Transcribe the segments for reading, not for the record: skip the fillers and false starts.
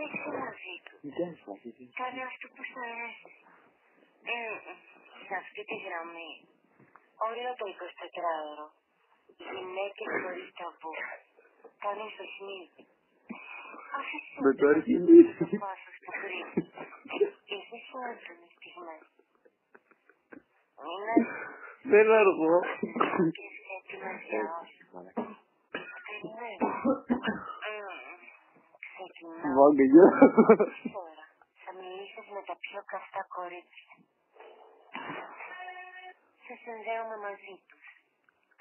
Έξω μαζί του. Κάνε αυτό που σου αρέσει. Σε αυτή τη γραμμή, όλο το 24ωρο, γυναίκες χωρίς ταμπού, κάνουν παιχνίδι. Άφησε με το αρχιδί. το πάσο στο κρύο. Είσαι σε έντονες στιγμές. Είναι... Δεν αργώ. Και είσαι έτοιμος για όσο. Περιμένω. Ξεκινάω. Μάγκα, Τώρα θα μιλήσεις με τα πιο καυτά κορίτσια. Σε συνδέουμε μαζί τους.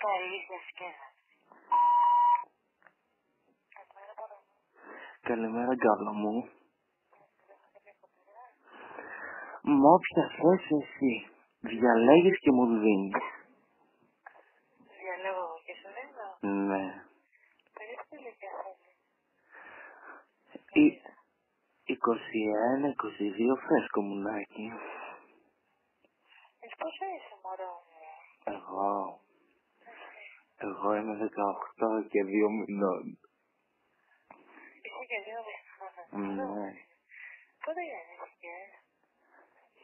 Καλή διασκέδαση. Καλημέρα, γκάβλα μου. Μ' όποια θες εσύ, διαλέγεις και μου δίνεις. Διαλέγω εγώ και σου δίνω. Ναι. Περίπου τι ηλικία θέλει. 21-22 φρέσκο μουνάκι. Πόσο είσαι μωρό μου. Εγώ είμαι 18 και 2 μηνών. Είσαι και 2 μηνών. Ναι. Πότε γεννήθηκες.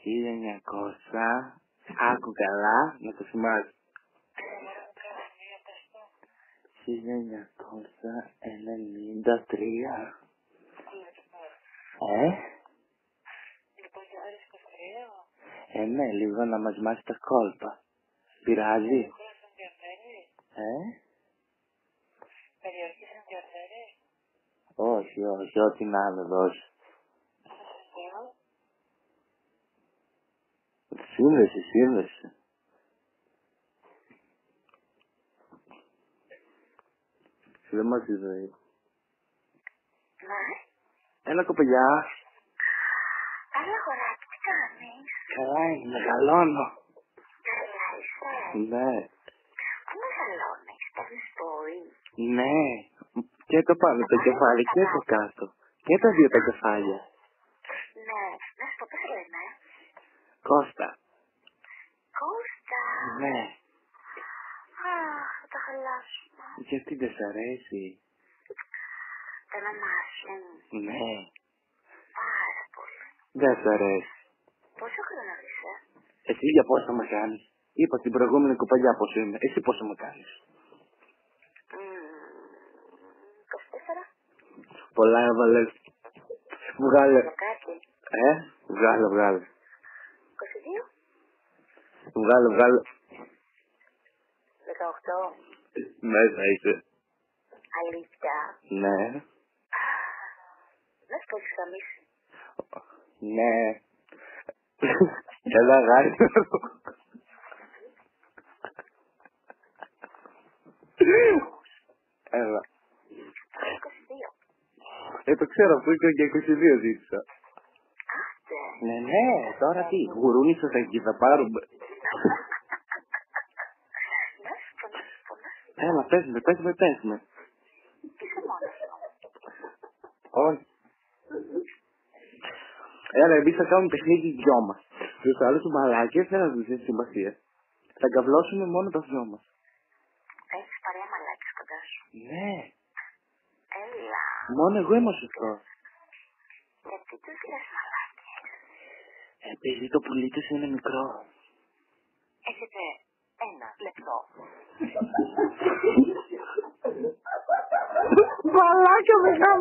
1900. Άκου καλά, να το θυμάσαι. 1993. Λοιπόν, και άρεσε το κρύο. Ναι, λίγο να μας μάθει τα κόλπα. Πειράζει. Περιοχή σε ενδιαφέρει. Όχι, ό,τι να με δώσει. Σύνδεση. Δεν μας η ζωή. Ναι. Έλα κοπελιά. Έλα χωράκι, τι κάνεις. Καλά είναι, μεγαλώνω. Καλά είσαι. Ναι. Πού μεγαλώνεις, παίρνεις πόη. Ναι. Και το πάνω το κεφάλι και το κάτω. Και τα δύο τα κεφάλια. Ναι, να σου πω πώς λένε. Κώστα. Κώστα. Ναι. Αχ, θα τα χαλάσουμε. Γιατί δεν σ' αρέσει. Το όνομά σου. Ναι. Πάρα πολύ. Δεν σ' αρέσει. Πόσο χρόνο είσαι. Εσύ για πόσο με κάνεις. Είπα την προηγούμενη κοπαλιά πόσο είμαι. Εσύ πόσο με κάνεις. 24. Πολλά έβαλες. Βγάλε. Κάτι. Βγάλε. 22. Βγάλε. 18. Μέσα είσαι. Αλήθεια. Ναι. Να σου πω έχεις χαμίσει. Ναι. Έλα γάρι. Έλα. 22. Το ξέρω, αφού και 22 ζήτησα. Άστε. Ναι, τώρα τι, γουρούνι εκεί θα πάρουμε. Να σου πω. Έλα, πες με. Είσαι μόνος σου. Όχι. Έλα, εμείς θα κάνουμε παιχνίδι δυο μας. Τους άλλους τους μαλάκες δεν θα τους δεις σημασία. Θα καυλώσουμε μόνο τα δυο μας. Έχεις παρέα μαλάκες κοντά σου. Ναι. Έλα. Μόνο εγώ είμαι σωστός. Γιατί τους λες μαλάκες. Επειδή το πουλί τους είναι μικρό. Έχετε 1 λεπτό. Μαλάκα μεγάλα.